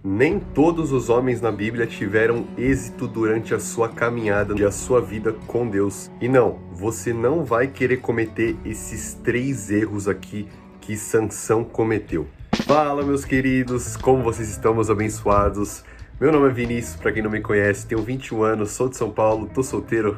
Nem todos os homens na Bíblia tiveram êxito durante a sua caminhada e a sua vida com Deus. E não, você não vai querer cometer esses 3 erros aqui que Sansão cometeu. Fala, meus queridos, como vocês estão, meus abençoados? Meu nome é Vinícius, pra quem não me conhece, tenho 21 anos, sou de São Paulo, tô solteiro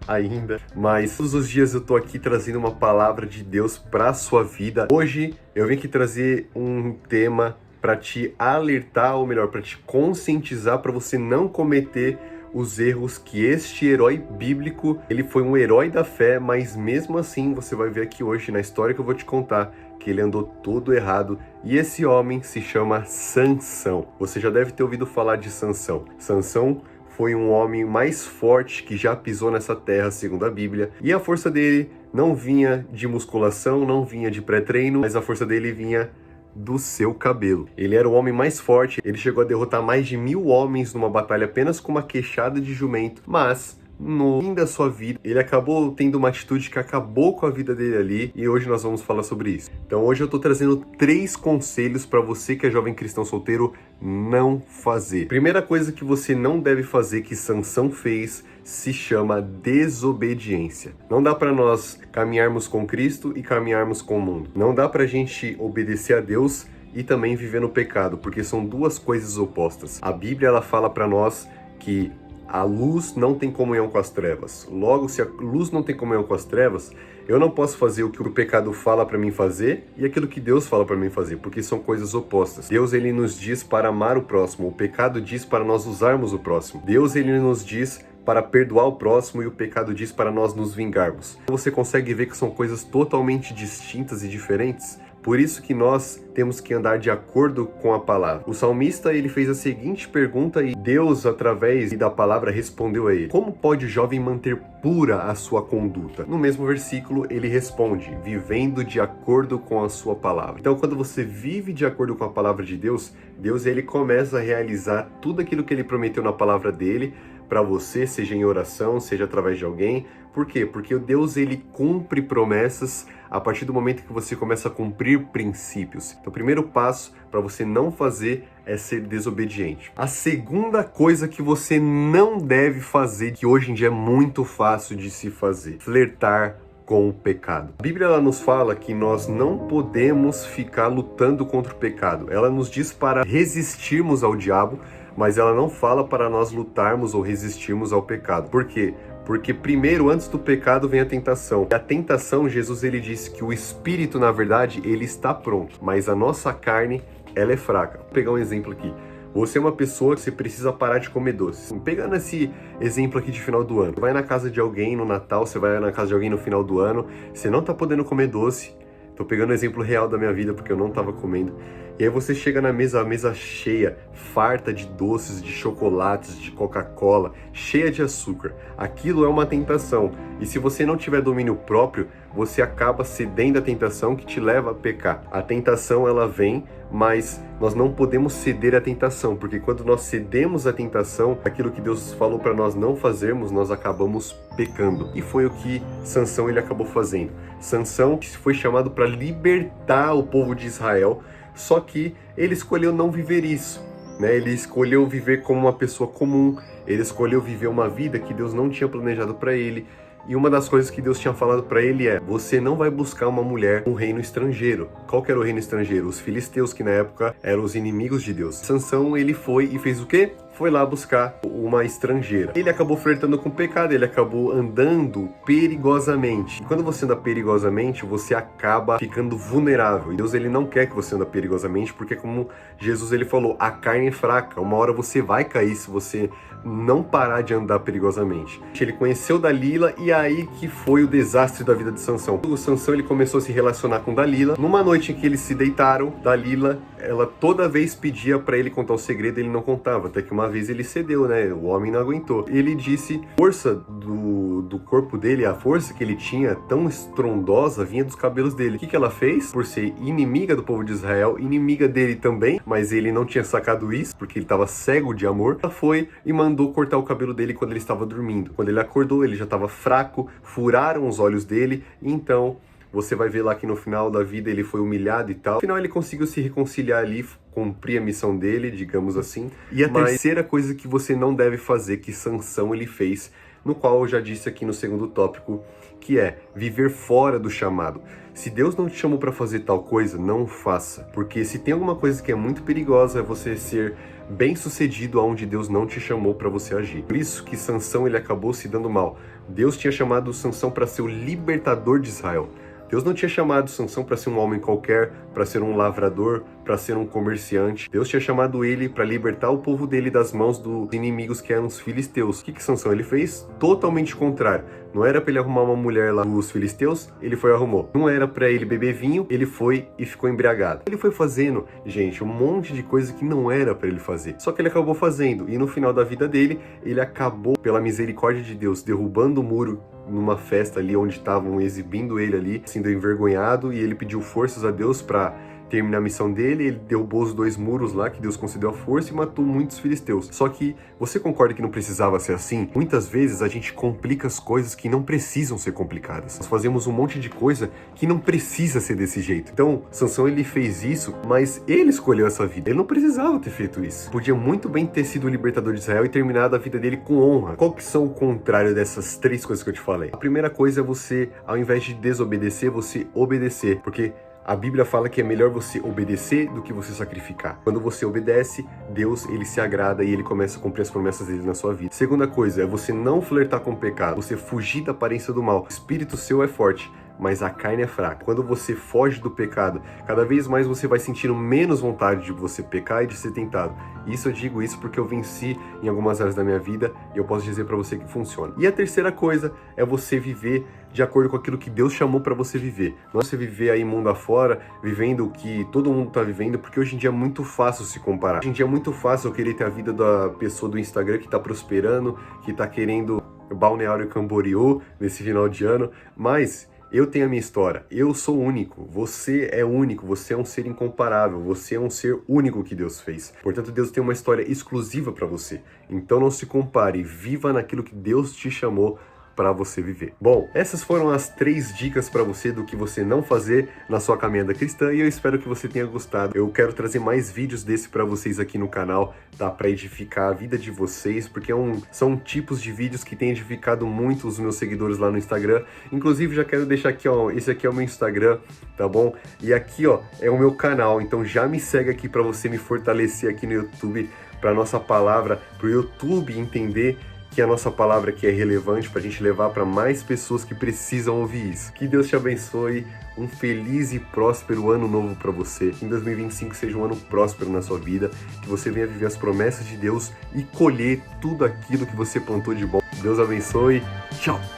ainda, mas todos os dias eu tô aqui trazendo uma palavra de Deus pra sua vida. Hoje eu vim aqui trazer um tema para te alertar, ou melhor, para te conscientizar para você não cometer os erros que este herói bíblico, ele foi um herói da fé, mas mesmo assim você vai ver aqui hoje na história que eu vou te contar que ele andou todo errado, e esse homem se chama Sansão. Você já deve ter ouvido falar de Sansão. Sansão foi um homem mais forte que já pisou nessa terra, segundo a Bíblia, e a força dele não vinha de musculação, não vinha de pré-treino, mas a força dele vinha do seu cabelo. Ele era o homem mais forte, ele chegou a derrotar mais de 1000 homens numa batalha apenas com uma queixada de jumento, mas no fim da sua vida, ele acabou tendo uma atitude que acabou com a vida dele ali, e hoje nós vamos falar sobre isso. Então hoje eu tô trazendo 3 conselhos para você que é jovem cristão solteiro não fazer. Primeira coisa que você não deve fazer, que Sansão fez, se chama desobediência. Não dá para nós caminharmos com Cristo e caminharmos com o mundo. Não dá pra gente obedecer a Deus e também viver no pecado, porque são duas coisas opostas. A Bíblia ela fala para nós que a luz não tem comunhão com as trevas. Logo, se a luz não tem comunhão com as trevas, eu não posso fazer o que o pecado fala para mim fazer e aquilo que Deus fala para mim fazer, porque são coisas opostas. Deus ele nos diz para amar o próximo, o pecado diz para nós usarmos o próximo. Deus ele nos diz para perdoar o próximo e o pecado diz para nós nos vingarmos. Você consegue ver que são coisas totalmente distintas e diferentes? Por isso que nós temos que andar de acordo com a palavra. O salmista ele fez a seguinte pergunta e Deus, através da palavra, respondeu a ele: como pode o jovem manter pura a sua conduta? No mesmo versículo ele responde: vivendo de acordo com a sua palavra. Então quando você vive de acordo com a palavra de Deus, Deus ele começa a realizar tudo aquilo que ele prometeu na palavra dele para você, seja em oração, seja através de alguém. Por quê? Porque o Deus ele cumpre promessas a partir do momento que você começa a cumprir princípios. Então o primeiro passo para você não fazer é ser desobediente. A segunda coisa que você não deve fazer, que hoje em dia é muito fácil de se fazer: flertar com o pecado. A Bíblia ela nos fala que nós não podemos ficar lutando contra o pecado. Ela nos diz para resistirmos ao diabo, mas ela não fala para nós lutarmos ou resistirmos ao pecado. Por quê? Porque primeiro, antes do pecado, vem a tentação. E a tentação, Jesus ele disse que o espírito, na verdade, ele está pronto, mas a nossa carne, ela é fraca. Vou pegar um exemplo aqui. Você é uma pessoa que você precisa parar de comer doces. Pegando esse exemplo aqui de final do ano. Você vai na casa de alguém no Natal, você vai na casa de alguém no final do ano, você não tá podendo comer doce. Tô pegando o exemplo real da minha vida, porque eu não tava comendo. E aí você chega na mesa, a mesa cheia, farta de doces, de chocolates, de Coca-Cola, cheia de açúcar. Aquilo é uma tentação. E se você não tiver domínio próprio, você acaba cedendo à tentação que te leva a pecar. A tentação, ela vem, mas nós não podemos ceder à tentação, porque quando nós cedemos à tentação, aquilo que Deus falou para nós não fazermos, nós acabamos pecando. E foi o que Sansão ele acabou fazendo. Sansão foi chamado para libertar o povo de Israel, só que ele escolheu não viver isso, né? Ele escolheu viver como uma pessoa comum, ele escolheu viver uma vida que Deus não tinha planejado para ele. E uma das coisas que Deus tinha falado para ele é: você não vai buscar uma mulher no reino estrangeiro. Qual que era o reino estrangeiro? Os filisteus, que na época eram os inimigos de Deus. Sansão, ele foi e fez o quê? Foi lá buscar uma estrangeira. Ele acabou flertando com o pecado, ele acabou andando perigosamente. E quando você anda perigosamente, você acaba ficando vulnerável. E Deus ele não quer que você ande perigosamente, porque como Jesus ele falou, a carne é fraca. Uma hora você vai cair se você não parar de andar perigosamente. Ele conheceu Dalila e aí que foi o desastre da vida de Sansão. O Sansão ele começou a se relacionar com Dalila. Numa noite em que eles se deitaram, Dalila, ela toda vez pedia para ele contar o segredo, ele não contava, até que uma vez ele cedeu, né? O homem não aguentou. Ele disse, a força do corpo dele, a força que ele tinha tão estrondosa, vinha dos cabelos dele. O que ela fez? Por ser inimiga do povo de Israel, inimiga dele também, mas ele não tinha sacado isso, porque ele estava cego de amor, ela foi e mandou cortar o cabelo dele quando ele estava dormindo. Quando ele acordou, ele já estava fraco, furaram os olhos dele, então você vai ver lá que no final da vida ele foi humilhado e tal. No final ele conseguiu se reconciliar ali, cumprir a missão dele, digamos assim. E a terceira coisa que você não deve fazer, que Sansão ele fez, no qual eu já disse aqui no segundo tópico, que é viver fora do chamado. Se Deus não te chamou para fazer tal coisa, não faça. Porque se tem alguma coisa que é muito perigosa, é você ser bem-sucedido aonde Deus não te chamou para você agir. Por isso que Sansão ele acabou se dando mal. Deus tinha chamado Sansão para ser o libertador de Israel. Deus não tinha chamado Sansão para ser um homem qualquer, para ser um lavrador, para ser um comerciante. Deus tinha chamado ele para libertar o povo dele das mãos dos inimigos que eram os filisteus. O que Sansão ele fez? Totalmente contrário. Não era para ele arrumar uma mulher lá dos filisteus, ele foi e arrumou. Não era para ele beber vinho, ele foi e ficou embriagado. Ele foi fazendo, gente, um monte de coisa que não era para ele fazer. Só que ele acabou fazendo. E no final da vida dele, ele acabou, pela misericórdia de Deus, derrubando o muro numa festa ali onde estavam exibindo ele ali, sendo envergonhado, e ele pediu forças a Deus para terminar a missão dele. Ele derrubou os 2 muros lá que Deus concedeu a força e matou muitos filisteus. Só que você concorda que não precisava ser assim? Muitas vezes a gente complica as coisas que não precisam ser complicadas. Nós fazemos um monte de coisa que não precisa ser desse jeito. Então, Sansão ele fez isso, mas ele escolheu essa vida. Ele não precisava ter feito isso. Podia muito bem ter sido o libertador de Israel e terminado a vida dele com honra. Qual que são o contrário dessas 3 coisas que eu te falei? A primeira coisa é você, ao invés de desobedecer, você obedecer. Porque a Bíblia fala que é melhor você obedecer do que você sacrificar. Quando você obedece, Deus ele se agrada e ele começa a cumprir as promessas dele na sua vida. Segunda coisa é você não flertar com o pecado, você fugir da aparência do mal. O espírito seu é forte, mas a carne é fraca. Quando você foge do pecado, cada vez mais você vai sentindo menos vontade de você pecar e de ser tentado. Eu digo isso porque eu venci em algumas áreas da minha vida e eu posso dizer para você que funciona. E a terceira coisa é você viver de acordo com aquilo que Deus chamou para você viver. Não é você viver aí mundo afora, vivendo o que todo mundo tá vivendo, porque hoje em dia é muito fácil se comparar. Hoje em dia é muito fácil eu querer ter a vida da pessoa do Instagram que tá prosperando, que tá querendo Balneário Camboriú nesse final de ano, mas eu tenho a minha história, eu sou único, você é único, você é um ser incomparável, você é um ser único que Deus fez. Portanto, Deus tem uma história exclusiva para você. Então não se compare, viva naquilo que Deus te chamou para você viver. Bom, essas foram as 3 dicas para você do que você não fazer na sua caminhada cristã e eu espero que você tenha gostado. Eu quero trazer mais vídeos desse para vocês aqui no canal, tá? Para edificar a vida de vocês, porque são tipos de vídeos que têm edificado muito os meus seguidores lá no Instagram. Inclusive, já quero deixar aqui, ó, esse aqui é o meu Instagram, tá bom? E aqui, ó, é o meu canal, então já me segue aqui para você me fortalecer aqui no YouTube, para nossa palavra, para o YouTube entender que a nossa palavra aqui é relevante para a gente levar para mais pessoas que precisam ouvir isso. Que Deus te abençoe, um feliz e próspero ano novo para você. Que em 2025 seja um ano próspero na sua vida, que você venha viver as promessas de Deus e colher tudo aquilo que você plantou de bom. Deus abençoe, tchau!